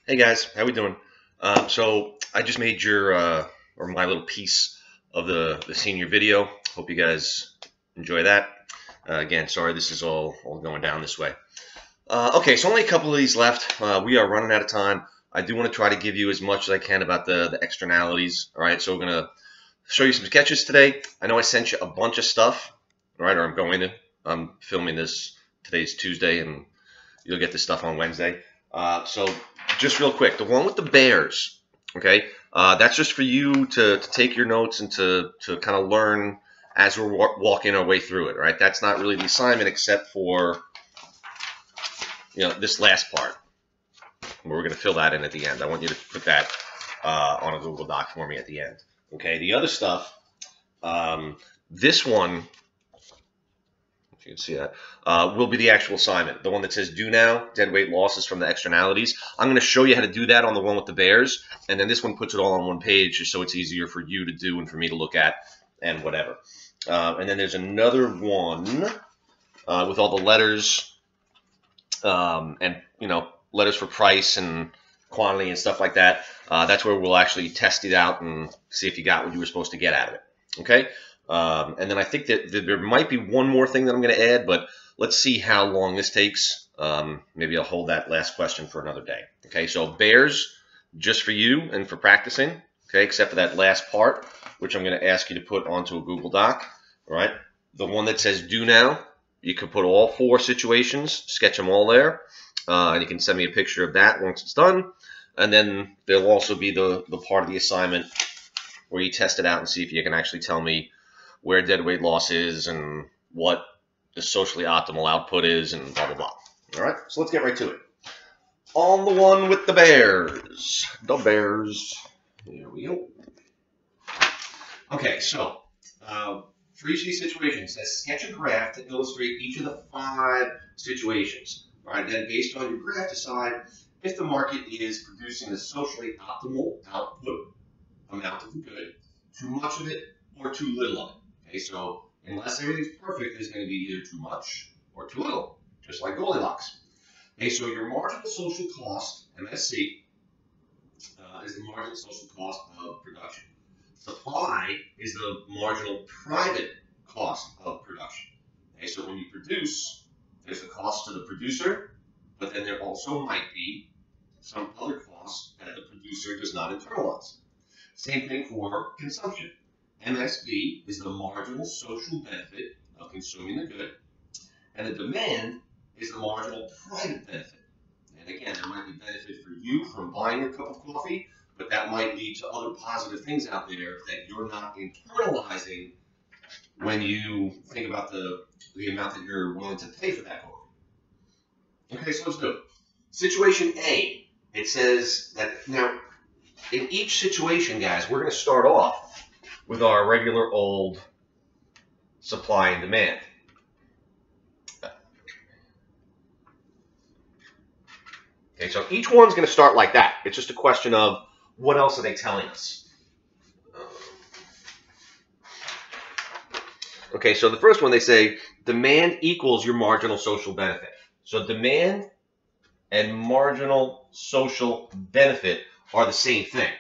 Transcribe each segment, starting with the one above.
Hey guys, how we doing? So I just made your or my little piece of the senior video. Hope you guys enjoy that. Again, sorry this is all going down this way. Okay, so only a couple of these left. We are running out of time. I do want to try to give you as much as I can about the externalities. All right, so we're gonna show you some sketches today. I know I sent you a bunch of stuff. All right, or I'm going to. I'm filming this. Today's Tuesday, and you'll get this stuff on Wednesday. So just real quick, the one with the bears, okay, that's just for you to take your notes and to kind of learn as we're walking our way through it, right? That's not really the assignment except for, this last part. We're going to fill that in at the end. I want you to put that on a Google Doc for me at the end, okay? The other stuff, this one, you can see that, will be the actual assignment. The one that says do now, dead weight losses from the externalities. I'm going to show you how to do that on the one with the bears, and then this one puts it all on one page just so it's easier for you to do and for me to look at and whatever. And then there's another one with all the letters and, letters for price and quantity and stuff like that. That's where we'll actually test it out and see if you got what you were supposed to get out of it. Okay? And then I think that there might be one more thing that I'm going to add, but let's see how long this takes. Maybe I'll hold that last question for another day. Okay, so bears, just for you and for practicing, okay, except for that last part, which I'm going to ask you to put onto a Google Doc, all right? The one that says do now, you can put all 4 situations, sketch them all there, and you can send me a picture of that once it's done. And then there'll also be the part of the assignment where you test it out and see if you can actually tell me where dead weight loss is and what the socially optimal output is and blah, blah, blah. All right, so let's get right to it. On the one with the bears. The bears. Here we go. Okay, so for each of these situations, it says sketch a graph to illustrate each of the 5 situations. All right, then based on your graph, decide if the market is producing the socially optimal output amount of the good, too much of it, or too little of it. Okay, so unless everything's perfect, there's going to be either too much or too little, just like Goldilocks. Okay, so your marginal social cost, MSC, is the marginal social cost of production. Supply is the marginal private cost of production. Okay, so when you produce, there's a cost to the producer, but then there also might be some other costs that the producer does not internalize. Same thing for consumption. MSB is the marginal social benefit of consuming the good, and the demand is the marginal private benefit. And again, there might be benefit for you from buying a cup of coffee, but that might lead to other positive things out there that you're not internalizing when you think about the amount that you're willing to pay for that coffee. Okay, so let's do it. Situation A, it says that, now, in each situation, guys, we're going to start off with our regular old supply and demand. Okay, so each one's going to start like that. It's just a question of what else are they telling us. Okay, so the first one, they say demand equals your marginal social benefit. So demand and marginal social benefit are the same thing.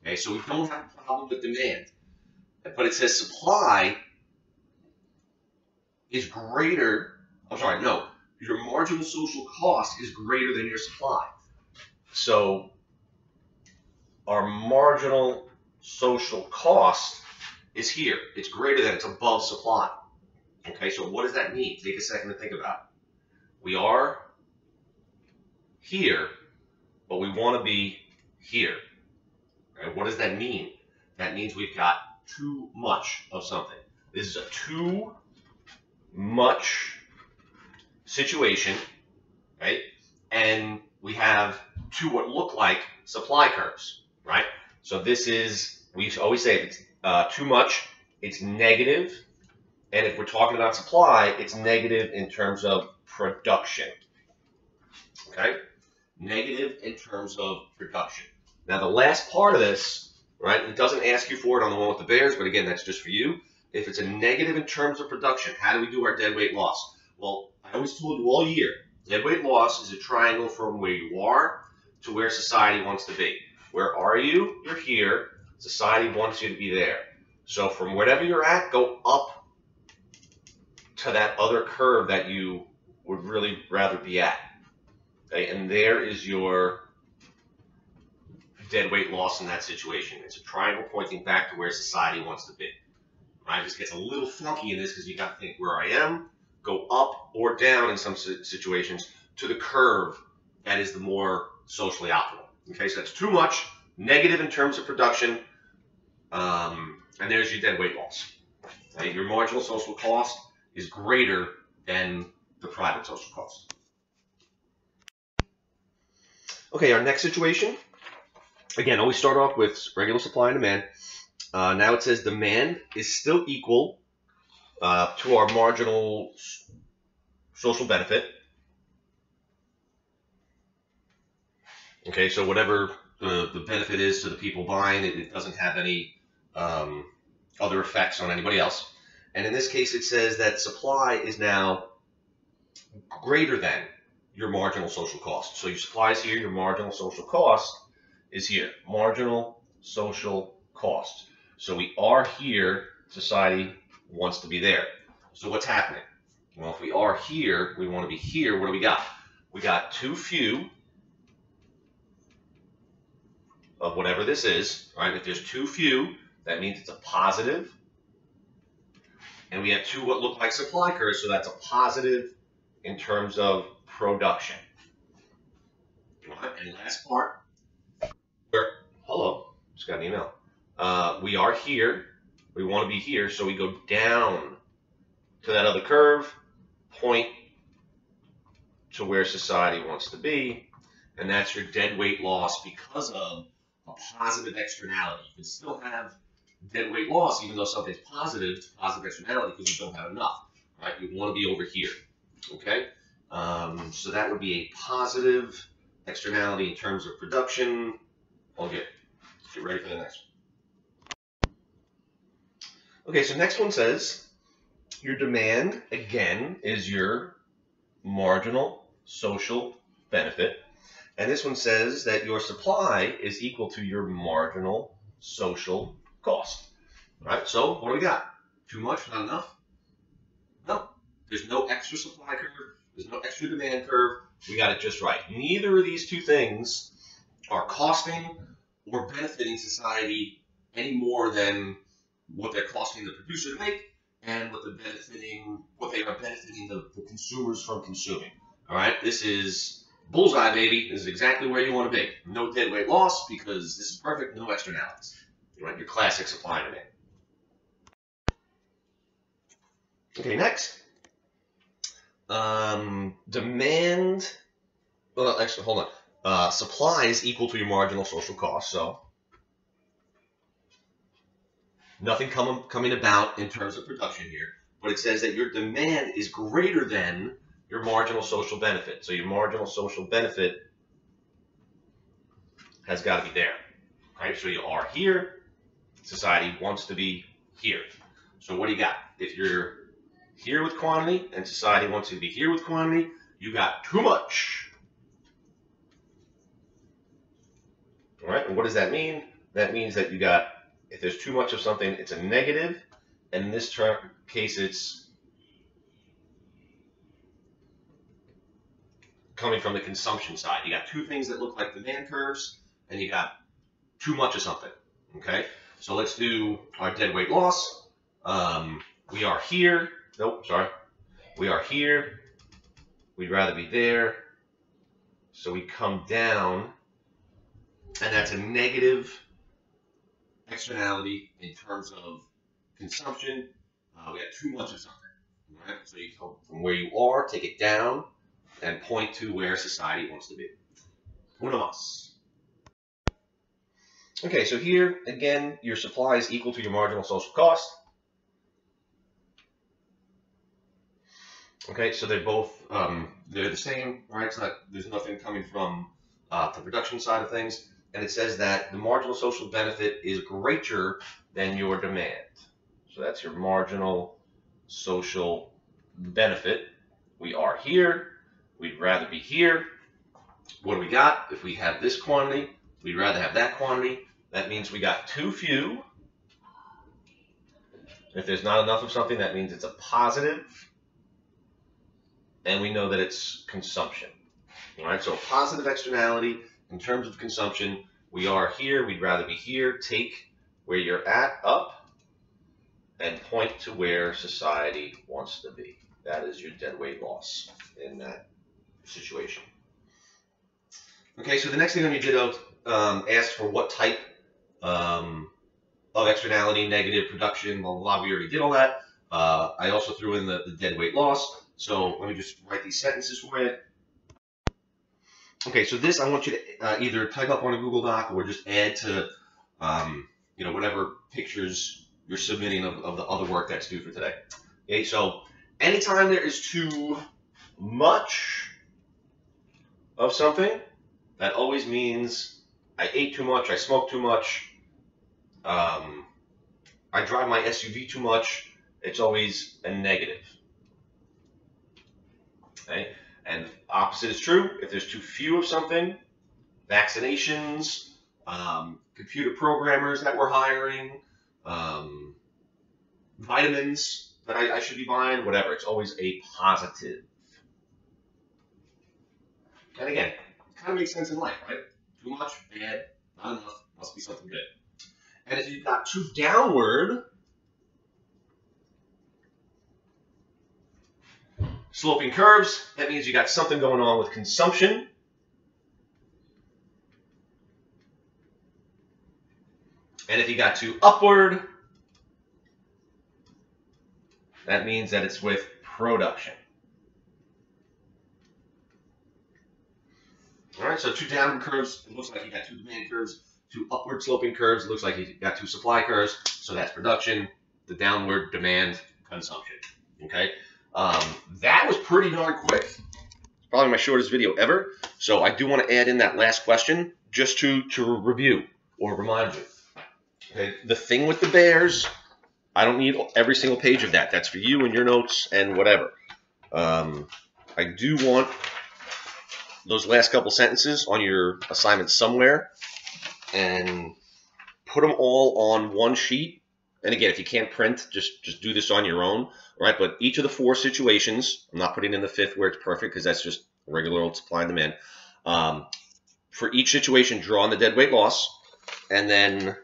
Okay, so we don't have a problem with demand. But it says supply is greater, your marginal social cost is greater than your supply. So our marginal social cost is here. It's greater than, it's above supply. Okay, so what does that mean? Take a second to think about it. We are here, but we want to be here. Okay, what does that mean? That means we've got too much of something. This is a too much situation, right? And we have two what look like supply curves, right? So this is, we always say if it's too much, it's negative. And if we're talking about supply, it's negative in terms of production, okay? Negative in terms of production. Now the last part of this, right, it doesn't ask you for it on the one with the bears, but again, that's just for you. If it's a negative in terms of production, how do we do our dead weight loss? Well, I always told you all year, dead weight loss is a triangle from where you are to where society wants to be. Where are you? You're here. Society wants you to be there. So from whatever you're at, go up to that other curve that you would really rather be at. Okay? And there is your dead weight loss in that situation. It's a triangle pointing back to where society wants to be. Right? This gets a little funky in this because you got to think where I am, go up or down in some situations to the curve that is the more socially optimal. Okay, so that's too much, negative in terms of production, and there's your dead weight loss. Okay? Your marginal social cost is greater than the private social cost. Okay, our next situation. Again, always start off with regular supply and demand. Now it says demand is still equal to our marginal social benefit. Okay, so whatever the benefit is to the people buying it, it doesn't have any other effects on anybody else. And in this case, it says that supply is now greater than your marginal social cost. So your supply is here, your marginal social cost is here. Marginal social cost. So we are here, society wants to be there. So what's happening? Well, if we are here, we want to be here, what do we got? We got too few of whatever this is, right? If there's too few, that means it's a positive. And we have two what look like supply curves, so that's a positive in terms of production. And last part, hello, just got an email. We are here, we want to be here, so we go down to that other curve, point to where society wants to be, and that's your dead weight loss because of a positive externality. You can still have dead weight loss even though something's positive, it's a positive externality because you don't have enough, right? You want to be over here, okay? So that would be a positive externality in terms of production. All good. Get ready for the next one. Okay, so next one says your demand, again, is your marginal social benefit. And this one says that your supply is equal to your marginal social cost. All right, so what do we got? Too much, not enough? No. There's no extra supply curve. There's no extra demand curve. We got it just right. Neither of these two things are costing or benefiting society any more than what they're costing the producer to make and what they are benefiting the consumers from consuming. All right, this is bullseye, baby. This is exactly where you want to be. No dead weight loss because this is perfect. No externalities. Right, your classic supply and demand. Okay, next. Demand. Well, actually, hold on. Supply is equal to your marginal social cost. So nothing coming about in terms of production here, but it says that your demand is greater than your marginal social benefit. So your marginal social benefit has got to be there. Right? So you are here. Society wants to be here. So what do you got? If you're here with quantity and society wants you to be here with quantity, you got too much. All right, and what does that mean? That means that you got, if there's too much of something, it's a negative, and in this case, it's coming from the consumption side. You got two things that look like demand curves, and you got too much of something, okay? So let's do our dead weight loss. We are here. Nope, sorry. We are here. We'd rather be there. So we come down, and that's a negative externality in terms of consumption. We have too much of something. All right? So you come from where you are, take it down, and point to where society wants to be. Uno más. Okay, so here, again, your supply is equal to your marginal social cost. Okay, so they're both, they're the same, right? It's not, there's nothing coming from the production side of things. And it says that the marginal social benefit is greater than your demand. So that's your marginal social benefit. We are here. We'd rather be here. What do we got? If we have this quantity, we'd rather have that quantity. That means we got too few. If there's not enough of something, that means it's a positive. And we know that it's consumption. All right, so a positive externality in terms of consumption. We are here, we'd rather be here. Take where you're at up and point to where society wants to be. That is your deadweight loss in that situation. Okay, so the next thing on your ditto asks for what type of externality, negative, production, blah, blah, blah. We already did all that. I also threw in the deadweight loss. So let me just write these sentences for you. Okay, so this I want you to either type up on a Google Doc or just add to whatever pictures you're submitting of the other work that's due for today. Okay, so anytime there is too much of something, that always means I ate too much, I smoked too much, I drive my SUV too much. It's always a negative. Okay? And opposite is true. If there's too few of something, vaccinations, computer programmers that we're hiring, vitamins that I should be buying, whatever. It's always a positive. And again, it kind of makes sense in life, right? Too much, bad, not enough, must be something good. And if you've got too downward sloping curves, that means you got something going on with consumption. And if you got too upward, that means that it's with production. All right, so two downward curves, it looks like you got two demand curves. Two upward sloping curves, it looks like you got two supply curves. So that's production, the downward demand, consumption. Okay, that was pretty darn quick. It's probably my shortest video ever. So I do want to add in that last question just to review or remind you. Okay, the thing with the bears, I don't need every single page of that. That's for you and your notes and whatever. I do want those last couple sentences on your assignment somewhere and put them all on one sheet. And again, if you can't print, just do this on your own, right? But each of the four situations, I'm not putting in the fifth where it's perfect because that's just regular old supply and demand. For each situation, draw on the deadweight loss, and then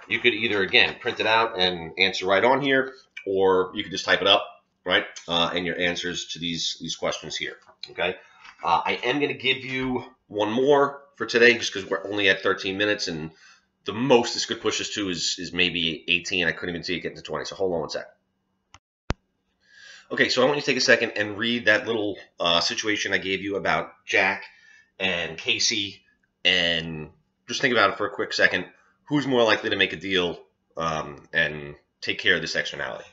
you could either, again, print it out and answer right on here, or you could just type it up, right? And your answers to these questions here, okay? I am going to give you one more for today just because we're only at 13 minutes, and the most this could push us to is maybe 18. I couldn't even see it getting to 20, so hold on one sec. Okay, so I want you to take a second and read that little situation I gave you about Jack and Casey, and just think about it for a quick second. Who's more likely to make a deal and take care of this externality?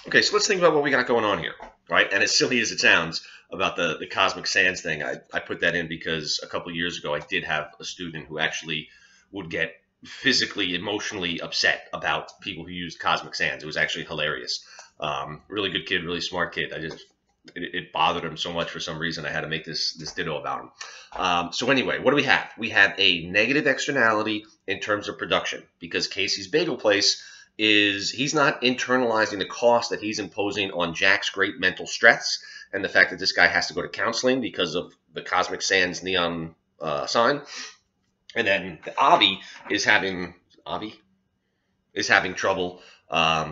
Okay, so let's think about what we got going on here, right? And as silly as it sounds about the cosmic sands thing, I put that in because a couple of years ago I did have a student who actually would get physically, emotionally upset about people who used cosmic sands. It was actually hilarious. Really good kid, really smart kid. It bothered him so much for some reason I had to make this ditto about him. So anyway, what do we have? We have a negative externality in terms of production because Casey's Bagel Place he's not internalizing the cost that he's imposing on Jack's great mental stress and the fact that this guy has to go to counseling because of the cosmic sands neon sign. And then the Avi is having trouble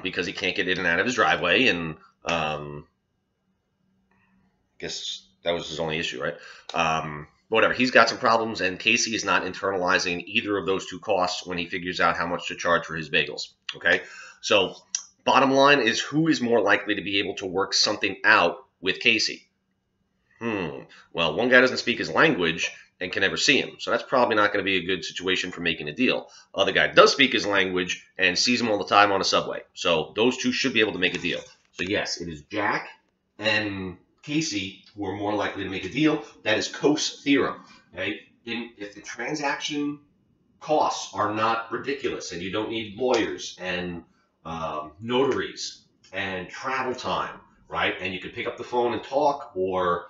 because he can't get in and out of his driveway, and guess that was his only issue, right? Whatever, he's got some problems, and Casey is not internalizing either of those two costs when he figures out how much to charge for his bagels, okay? So bottom line is, who is more likely to be able to work something out with Casey? Well, one guy doesn't speak his language and can never see him, so that's probably not going to be a good situation for making a deal. Other guy does speak his language and sees him all the time on a subway, so those two should be able to make a deal. So yes, it is Jack and Casey who are more likely to make a deal. That is Coase Theorem. Okay? If the transaction costs are not ridiculous and you don't need lawyers and notaries and travel time, right? And you can pick up the phone and talk, or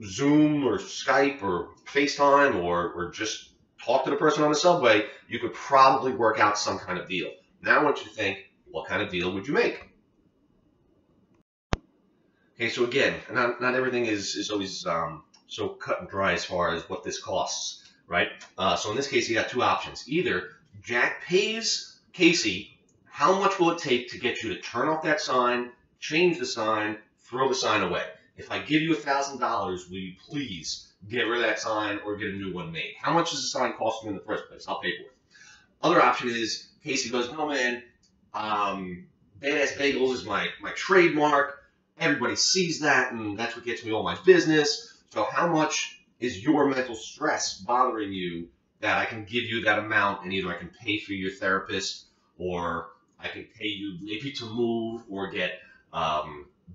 Zoom or Skype or FaceTime or just talk to the person on the subway, you could probably work out some kind of deal. Now I want you to think, what kind of deal would you make? Okay, so again, not everything is always so cut and dry as far as what this costs, right? So in this case, you got two options. Either Jack pays Casey, how much will it take to get you to turn off that sign, change the sign, throw the sign away? If I give you $1,000, will you please get rid of that sign or get a new one made? How much does the sign cost you in the first place? I'll pay for it. Other option is Casey goes, no man, Badass Bagels is my trademark. Everybody sees that, and that's what gets me all my business. So how much is your mental stress bothering you that I can give you that amount, and either I can pay for your therapist, or I can pay you maybe to move, or get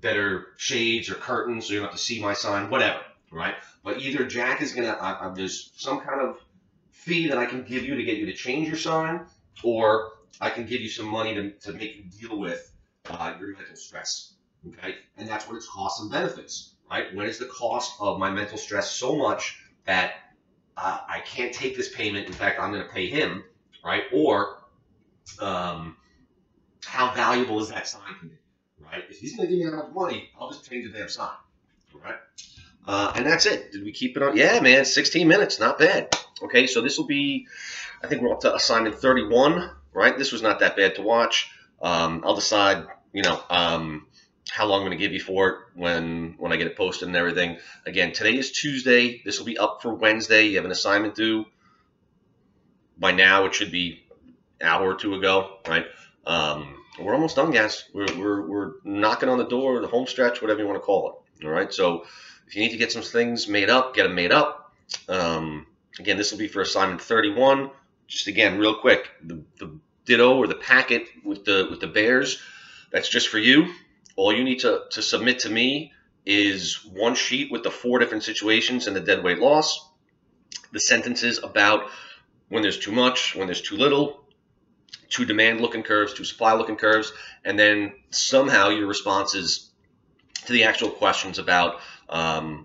better shades or curtains so you don't have to see my sign, whatever, right? But either Jack is going to, there's some kind of fee that I can give you to get you to change your sign, or I can give you some money to make you deal with your mental stress. Okay, and that's what its costs and benefits, right? When is the cost of my mental stress so much that I can't take this payment? In fact, I'm going to pay him, right? Or how valuable is that sign to me, right? If he's going to give me that much money, I'll just change the damn sign, right? And that's it. Did we keep it on? Yeah, man, 16 minutes, not bad. Okay, so this will be, I think we're up to assignment 31, right? This was not that bad to watch. I'll decide, how long I'm going to give you for it when I get it posted and everything. Again, today is Tuesday. This will be up for Wednesday. You have an assignment due. By now, it should be an hour or two ago, right? We're almost done, guys. We're knocking on the door, the home stretch, whatever you want to call it. All right. So if you need to get some things made up, get them made up. Again, this will be for assignment 31. Just again, real quick, the ditto or the packet with the bears. That's just for you. All you need to submit to me is one sheet with the 4 different situations and the dead weight loss, the sentences about when there's too much, when there's too little, 2 demand looking curves, 2 supply looking curves, and then somehow your responses to the actual questions about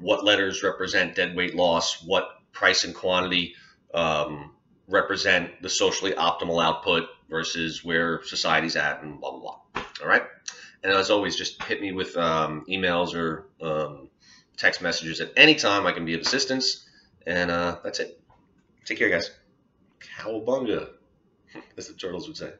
what letters represent dead weight loss, what price and quantity represent the socially optimal output versus where society's at, and blah, blah, blah. All right? And as always, just hit me with emails or text messages at any time. I can be of assistance. And that's it. Take care, guys. Cowabunga, as the turtles would say.